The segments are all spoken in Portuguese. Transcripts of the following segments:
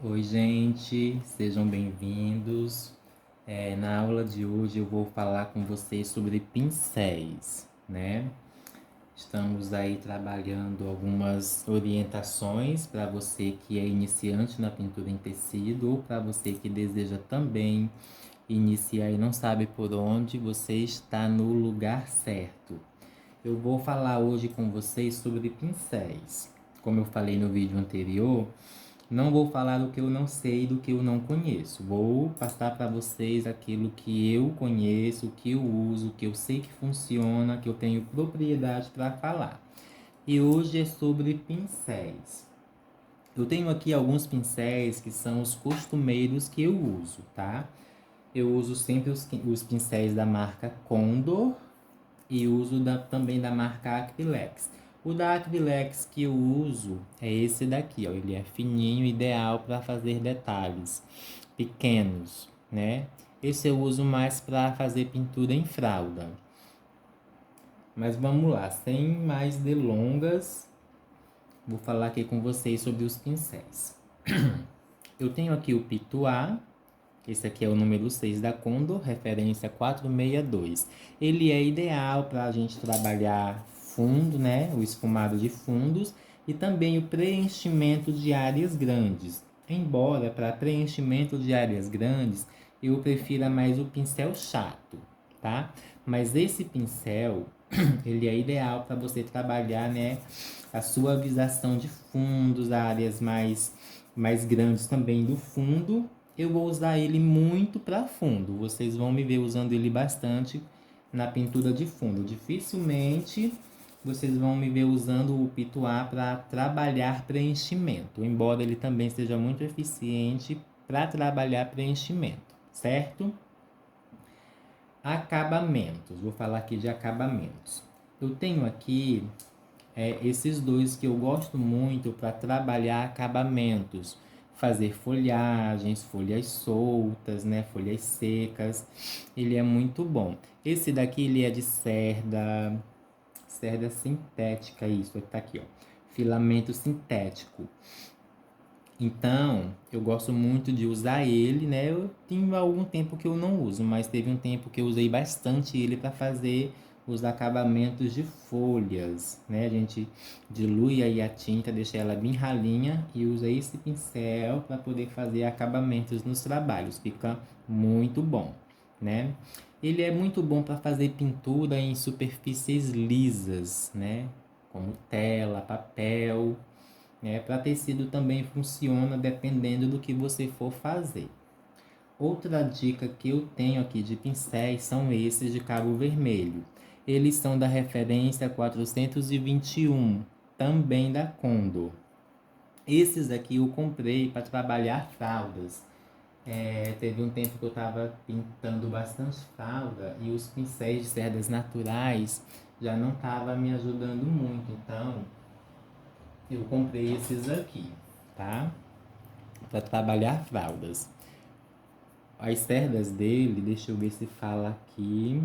Oi, gente, sejam bem-vindos. Na aula de hoje eu vou falar com vocês sobre pincéis, né? Estamos aí trabalhando algumas orientações para você que é iniciante na pintura em tecido ou para você que deseja também iniciar e não sabe por onde, você está no lugar certo. Eu vou falar hoje com vocês sobre pincéis. Como eu falei no vídeo anterior, não vou falar do que eu não sei e do que eu não conheço. Vou passar para vocês aquilo que eu conheço, que eu uso, que eu sei que funciona, que eu tenho propriedade para falar. E hoje é sobre pincéis. Eu tenho aqui alguns pincéis que são os costumeiros que eu uso, tá? Eu uso sempre os pincéis da marca Condor e uso também da marca Acrylex. O da Acrylex que eu uso é esse daqui, ó. Ele é fininho, ideal para fazer detalhes pequenos, né? Esse eu uso mais para fazer pintura em fralda. Mas vamos lá, sem mais delongas, vou falar aqui com vocês sobre os pincéis. Eu tenho aqui o Pituá. Esse aqui é o número 6 da Condor, referência 462. Ele é ideal para a gente trabalhar fundo, né? O esfumado de fundos e também o preenchimento de áreas grandes. Embora para preenchimento de áreas grandes eu prefira mais o pincel chato, tá? Mas esse pincel, ele é ideal para você trabalhar, né? A suavização de fundos, áreas mais grandes também do fundo. Eu vou usar ele muito para fundo. Vocês vão me ver usando ele bastante na pintura de fundo. Dificilmente vocês vão me ver usando o pituá para trabalhar preenchimento, embora ele também seja muito eficiente para trabalhar preenchimento, certo? Acabamentos. Vou falar aqui de acabamentos. Eu tenho aqui esses dois que eu gosto muito para trabalhar acabamentos, fazer folhagens, folhas soltas, né, folhas secas. Ele é muito bom. Esse daqui ele é de cerda sintética, isso tá aqui, ó, filamento sintético. Então, eu gosto muito de usar ele, né? Eu tenho algum tempo que eu não uso, mas teve um tempo que eu usei bastante ele para fazer os acabamentos de folhas, né? A gente dilui aí a tinta, deixa ela bem ralinha e usa esse pincel para poder fazer acabamentos nos trabalhos. Fica muito bom, né? Ele é muito bom para fazer pintura em superfícies lisas, né? Como tela, papel, né? Para tecido também funciona dependendo do que você for fazer. Outra dica que eu tenho aqui de pincéis são esses de cabo vermelho. Eles são da referência 421, também da Condor. Esses aqui eu comprei para trabalhar fraldas. Teve um tempo que eu estava pintando bastante fralda e os pincéis de cerdas naturais já não estavam me ajudando muito. Então, eu comprei esses aqui, tá? Para trabalhar fraldas. As cerdas dele, deixa eu ver se fala aqui.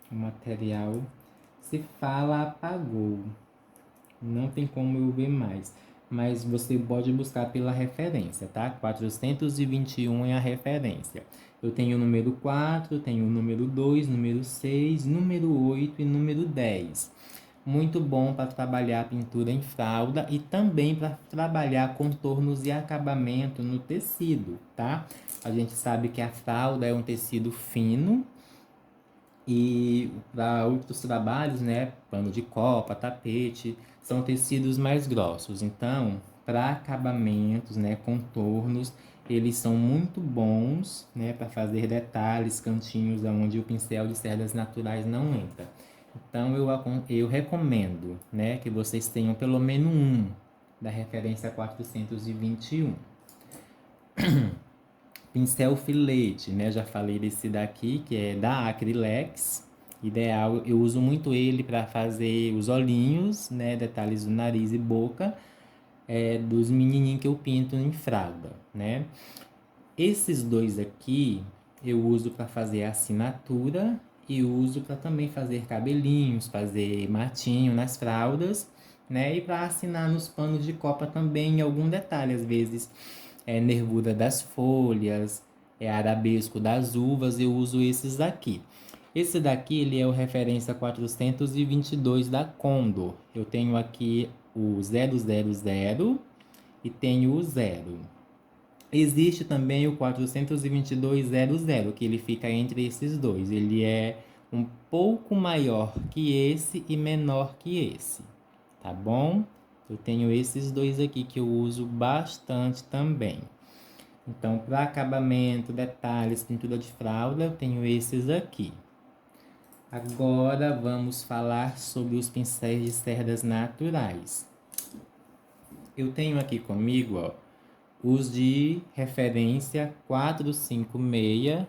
O material, se fala, apagou. Não tem como eu ver mais. Mas você pode buscar pela referência, tá? 421 é a referência. Eu tenho o número 4, tenho o número 2, número 6, número 8 e número 10. Muito bom para trabalhar pintura em fralda e também para trabalhar contornos e acabamento no tecido, tá? A gente sabe que a fralda é um tecido fino e para outros trabalhos, né, pano de copa, tapete, são tecidos mais grossos. Então, para acabamentos, né, contornos, eles são muito bons, né, para fazer detalhes, cantinhos onde o pincel de cerdas naturais não entra. Então, eu recomendo, né, que vocês tenham pelo menos um da referência 421. Pincel filete, né? Já falei desse daqui, que é da Acrylex. Ideal, eu uso muito ele para fazer os olhinhos, né? Detalhes do nariz e boca, dos menininhos que eu pinto em fralda, né? Esses dois aqui eu uso para fazer assinatura e uso para também fazer cabelinhos, fazer matinho nas fraldas, né? E para assinar nos panos de copa também em algum detalhe, às vezes nervura das folhas, arabesco das uvas, eu uso esses daqui. Esse daqui, ele é o referência 422 da Condor. Eu tenho aqui o 000 e tenho o 0. Existe também o 422.00, que ele fica entre esses dois. Ele é um pouco maior que esse e menor que esse, tá bom? Eu tenho esses dois aqui que eu uso bastante também. Então, para acabamento, detalhes, pintura de fralda, eu tenho esses aqui. Agora vamos falar sobre os pincéis de cerdas naturais. Eu tenho aqui comigo, ó, os de referência 456,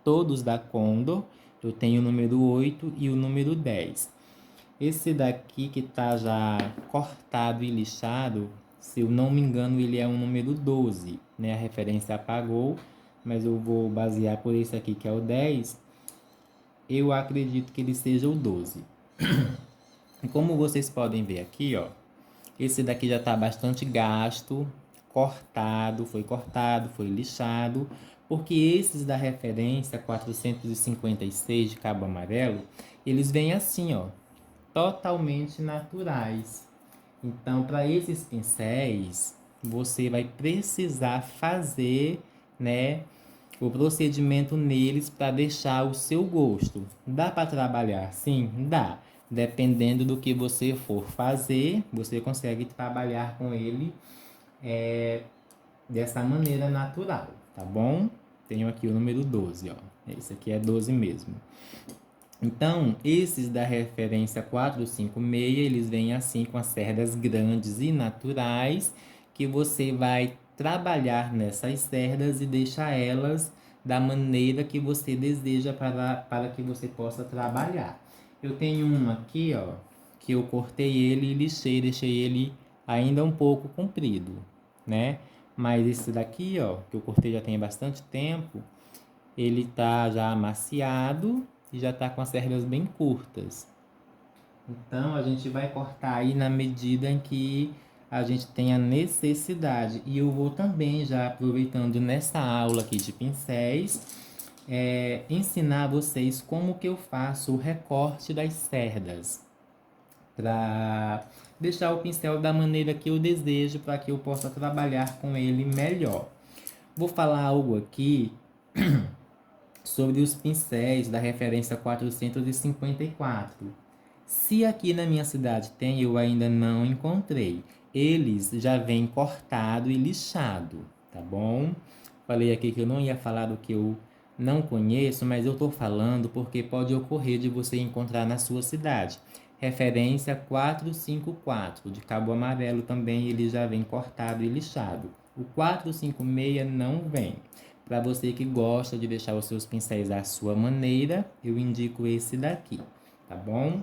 todos da Condor. Eu tenho o número 8 e o número 10. Esse daqui que tá já cortado e lixado, se eu não me engano, ele é o número 12, né? A referência apagou, mas eu vou basear por esse aqui que é o 10. Eu acredito que ele seja o 12. E como vocês podem ver aqui, ó, esse daqui já está bastante gasto, cortado, foi lixado, porque esses da referência 456 de cabo amarelo, eles vêm assim, ó, totalmente naturais. Então, para esses pincéis, você vai precisar fazer, né, o procedimento neles para deixar o seu gosto. Dá para trabalhar? Sim, dá. Dependendo do que você for fazer, você consegue trabalhar com ele dessa maneira natural, tá bom? Tenho aqui o número 12, ó. Esse aqui é 12 mesmo. Então, esses da referência 456, eles vêm assim com as cerdas grandes e naturais, que você vai trabalhar nessas cerdas e deixar elas da maneira que você deseja para que você possa trabalhar. Eu tenho um aqui, ó, que eu cortei ele e lixei, deixei ele ainda um pouco comprido, né? Mas esse daqui, ó, que eu cortei já tem bastante tempo, ele tá já amaciado e já tá com as cerdas bem curtas. Então a gente vai cortar aí na medida em que a gente tem a necessidade. E eu vou também, já aproveitando nessa aula aqui de pincéis, ensinar vocês como que eu faço o recorte das cerdas, para deixar o pincel da maneira que eu desejo, para que eu possa trabalhar com ele melhor. Vou falar algo aqui sobre os pincéis da referência 454. Se aqui na minha cidade tem, eu ainda não encontrei. Eles já vêm cortado e lixado, tá bom? Falei aqui que eu não ia falar do que eu não conheço, mas eu estou falando porque pode ocorrer de você encontrar na sua cidade. Referência 454, de cabo amarelo também, ele já vem cortado e lixado. O 456 não vem. Para você que gosta de deixar os seus pincéis à sua maneira, eu indico esse daqui, tá bom?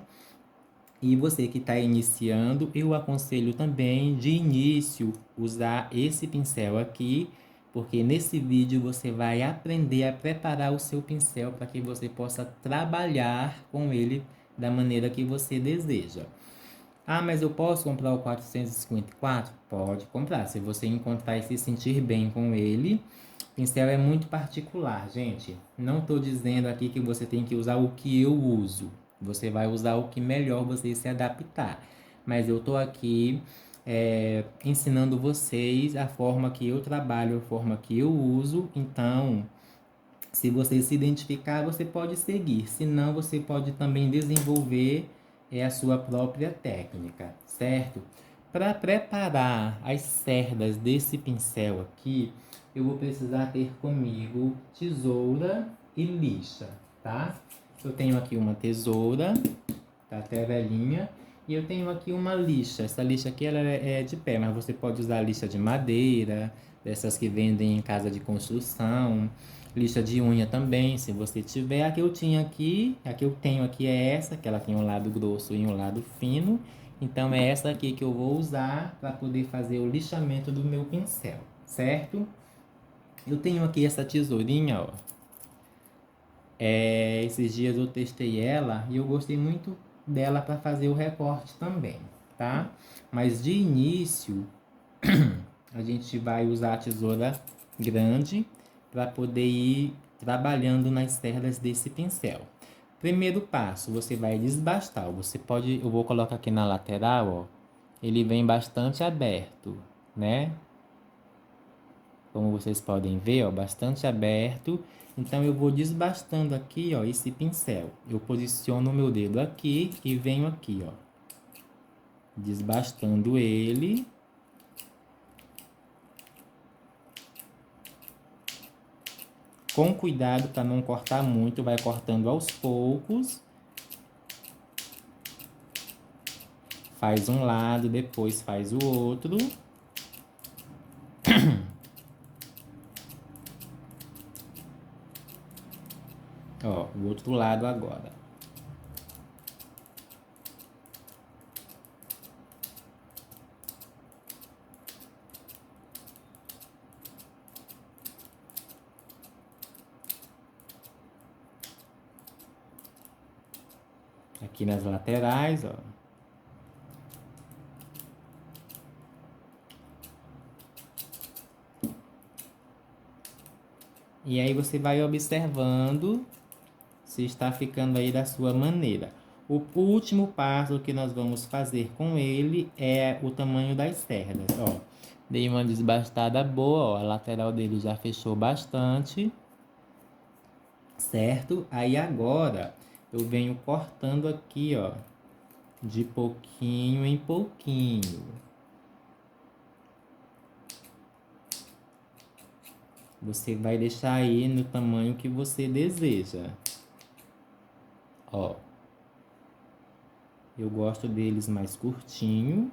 E você que está iniciando, eu aconselho também de início usar esse pincel aqui, porque nesse vídeo você vai aprender a preparar o seu pincel para que você possa trabalhar com ele da maneira que você deseja. Ah, mas eu posso comprar o 454? Pode comprar, se você encontrar e se sentir bem com ele. Pincel é muito particular, gente. Não estou dizendo aqui que você tem que usar o que eu uso. Você vai usar o que melhor você se adaptar. Mas eu estou aqui ensinando vocês a forma que eu trabalho, a forma que eu uso. Então, se você se identificar, você pode seguir. Se não, você pode também desenvolver a sua própria técnica, certo? Para preparar as cerdas desse pincel aqui, eu vou precisar ter comigo tesoura e lixa, tá? Eu tenho aqui uma tesoura, tá até velhinha, e eu tenho aqui uma lixa. Essa lixa aqui ela é de pé, mas você pode usar lixa de madeira, dessas que vendem em casa de construção, lixa de unha também, se você tiver. A que eu tinha aqui, a que eu tenho aqui é essa, que ela tem um lado grosso e um lado fino. Então é essa aqui que eu vou usar para poder fazer o lixamento do meu pincel, certo? Eu tenho aqui essa tesourinha, ó. Esses dias eu testei ela e eu gostei muito dela para fazer o recorte também, tá? Mas de início, a gente vai usar a tesoura grande para poder ir trabalhando nas cerdas desse pincel. Primeiro passo, você vai desbastar. Eu vou colocar aqui na lateral, ó. Ele vem bastante aberto, né? Como vocês podem ver, ó, bastante aberto. Então eu vou desbastando aqui, ó, esse pincel. Eu posiciono o meu dedo aqui e venho aqui, ó, desbastando ele. Com cuidado para não cortar muito, vai cortando aos poucos. Faz um lado, depois faz o outro. Ó, o outro lado agora. Aqui nas laterais, ó. E aí você vai observando se está ficando aí da sua maneira. O último passo que nós vamos fazer com ele é o tamanho das cerdas, ó. Dei uma desbastada boa, ó, a lateral dele já fechou bastante, certo? Aí agora eu venho cortando aqui, ó, de pouquinho em pouquinho. Você vai deixar aí no tamanho que você deseja. Ó, eu gosto deles mais curtinho.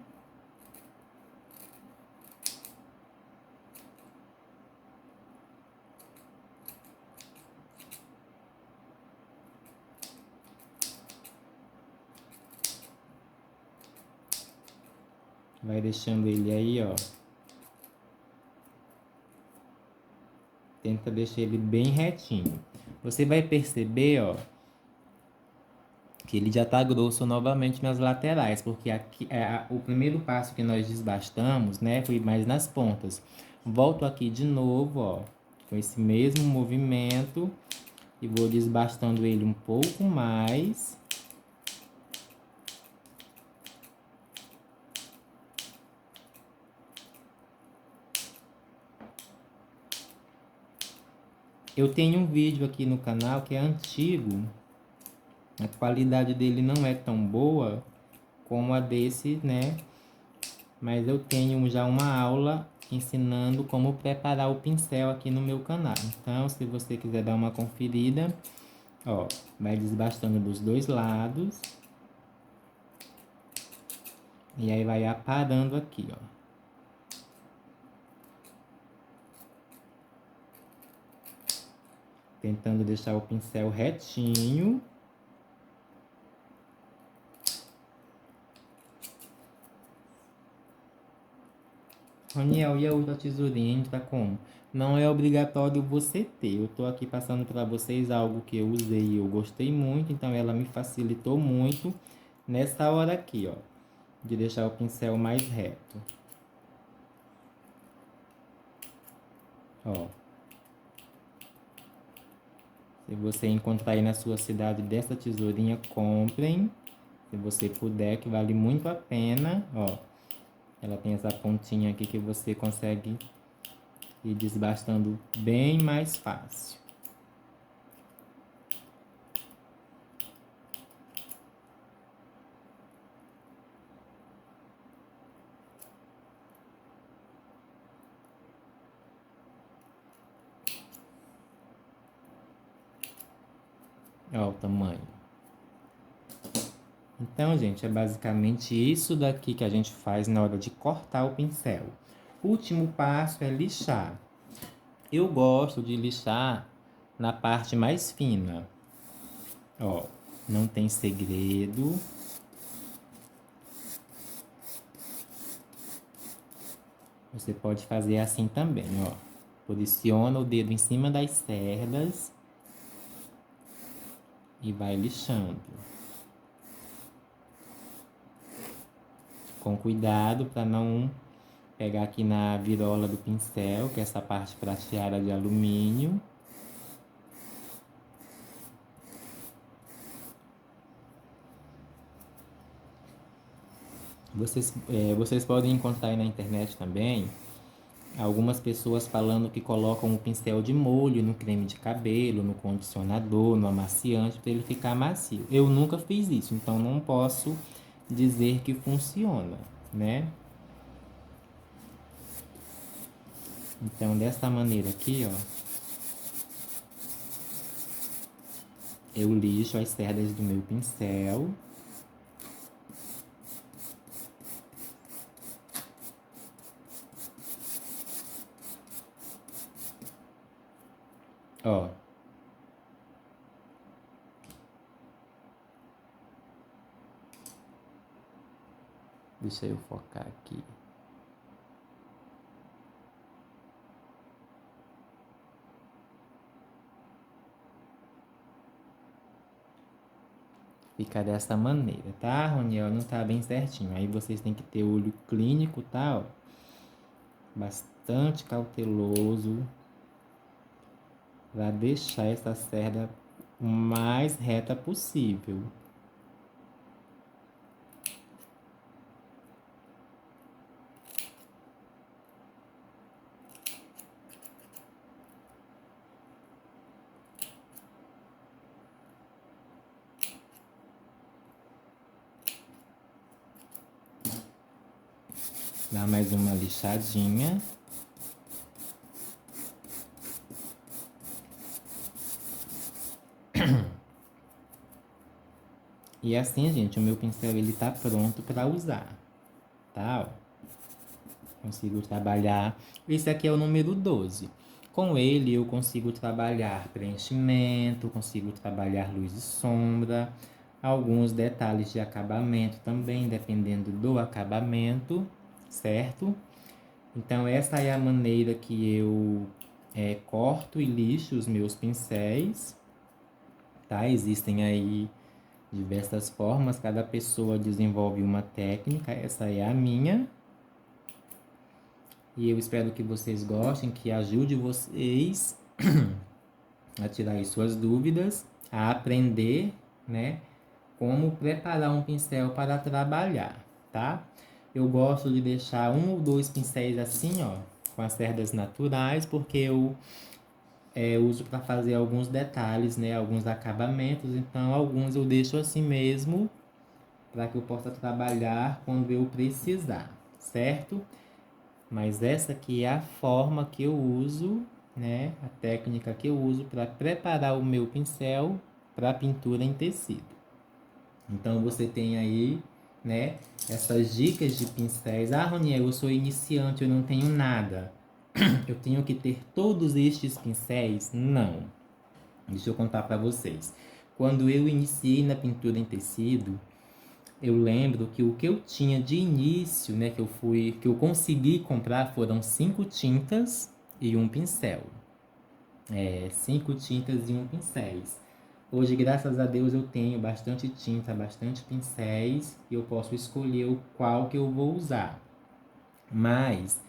Vai deixando ele aí, ó. Tenta deixar ele bem retinho. Você vai perceber, ó, que ele já tá grosso novamente nas laterais, porque aqui o primeiro passo que nós desbastamos, né, foi mais nas pontas. Volto aqui de novo, ó, com esse mesmo movimento e vou desbastando ele um pouco mais. Eu tenho um vídeo aqui no canal que é antigo, a qualidade dele não é tão boa como a desse, né? Mas eu tenho já uma aula ensinando como preparar o pincel aqui no meu canal. Então, se você quiser dar uma conferida, ó, vai desbastando dos dois lados. E aí vai aparando aqui, ó. Tentando deixar o pincel retinho. Roniel, e a outra tesourinha, a gente tá como? Não é obrigatório você ter. Eu tô aqui passando para vocês algo que eu usei e eu gostei muito, então ela me facilitou muito nessa hora aqui, ó, de deixar o pincel mais reto. Ó. Se você encontrar aí na sua cidade dessa tesourinha, comprem. Se você puder, que vale muito a pena, ó. Ela tem essa pontinha aqui que você consegue ir desbastando bem mais fácil. Ó o tamanho. Então, gente, é basicamente isso daqui que a gente faz na hora de cortar o pincel. O último passo é lixar. Eu gosto de lixar na parte mais fina. Ó, não tem segredo. Você pode fazer assim também, ó. Posiciona o dedo em cima das cerdas e vai lixando. Com cuidado para não pegar aqui na virola do pincel, que é essa parte prateada de alumínio. Vocês podem encontrar aí na internet também algumas pessoas falando que colocam o pincel de molho no creme de cabelo, no condicionador, no amaciante, para ele ficar macio. Eu nunca fiz isso, então não posso dizer que funciona, né? Então, dessa maneira aqui, ó, eu lixo as cerdas do meu pincel. Ó. Deixa eu focar aqui. Fica dessa maneira, tá, Roniel? Não tá bem certinho. Aí vocês têm que ter olho clínico, tá? Ó. Bastante cauteloso para deixar essa cerda o mais reta possível. Dá mais uma lixadinha. E assim, gente, o meu pincel ele tá pronto para usar, tá? Ó. Consigo trabalhar. Esse aqui é o número 12. Com ele eu consigo trabalhar preenchimento, consigo trabalhar luz e sombra, alguns detalhes de acabamento também, dependendo do acabamento, certo? Então essa é a maneira que eu corto e lixo os meus pincéis, tá? Existem aí diversas formas, cada pessoa desenvolve uma técnica, essa é a minha. E eu espero que vocês gostem, que ajude vocês a tirar as suas dúvidas, a aprender, né, como preparar um pincel para trabalhar, tá? Eu gosto de deixar um ou dois pincéis assim, ó, com as cerdas naturais, porque eu uso para fazer alguns detalhes, né, alguns acabamentos, então alguns eu deixo assim mesmo, para que eu possa trabalhar quando eu precisar, certo? Mas essa aqui é a forma que eu uso, né? A técnica que eu uso para preparar o meu pincel para pintura em tecido. Então você tem aí, né? Essas dicas de pincéis. Ah, Roniel, eu sou iniciante, eu não tenho nada. Eu tenho que ter todos estes pincéis? Não. Deixa eu contar para vocês. Quando eu iniciei na pintura em tecido, eu lembro que o que eu tinha de início, né, que eu consegui comprar foram 5 tintas e um pincel. 5 tintas e um pincéis. Hoje, graças a Deus, eu tenho bastante tinta, bastante pincéis e eu posso escolher o qual que eu vou usar. Mas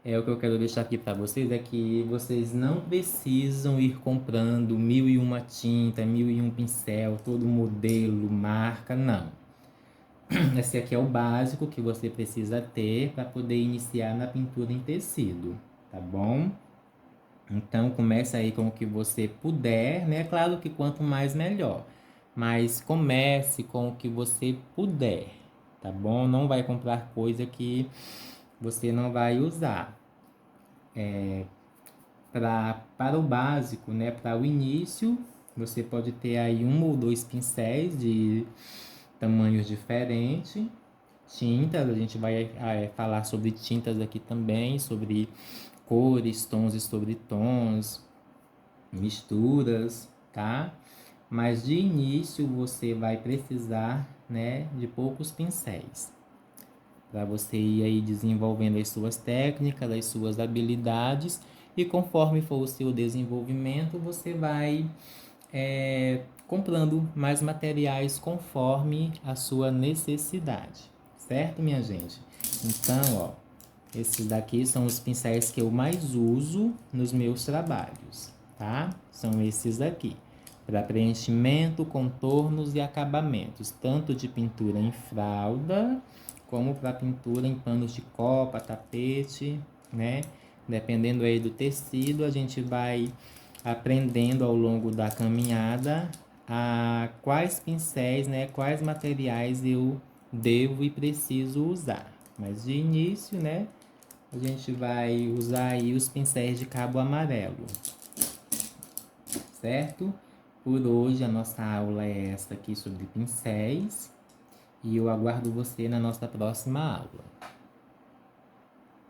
o que eu quero deixar aqui para vocês é que vocês não precisam ir comprando 1001 tinta, 1001 pincel, todo modelo, marca, não. Esse aqui é o básico que você precisa ter para poder iniciar na pintura em tecido, tá bom? Então comece aí com o que você puder, né? Claro que quanto mais melhor, mas comece com o que você puder, tá bom? Não vai comprar coisa que você não vai usar. Para o básico, né? Para o início, você pode ter aí um ou dois pincéis de tamanhos diferentes. Tintas, a gente vai falar sobre tintas aqui também, sobre cores, tons e sobretons, misturas, tá? Mas de início você vai precisar, né, de poucos pincéis para você ir aí desenvolvendo as suas técnicas, as suas habilidades, e conforme for o seu desenvolvimento, você vai comprando mais materiais conforme a sua necessidade, certo, minha gente? Então, ó, Esses daqui são os pincéis que eu mais uso nos meus trabalhos, tá? São esses daqui, para preenchimento, contornos e acabamentos, tanto de pintura em fralda, como para pintura em panos de copa, tapete, né? Dependendo aí do tecido, a gente vai aprendendo ao longo da caminhada a quais pincéis, né, quais materiais eu devo e preciso usar. Mas de início, né, a gente vai usar aí os pincéis de cabo amarelo, certo? Por hoje a nossa aula é esta aqui sobre pincéis e eu aguardo você na nossa próxima aula.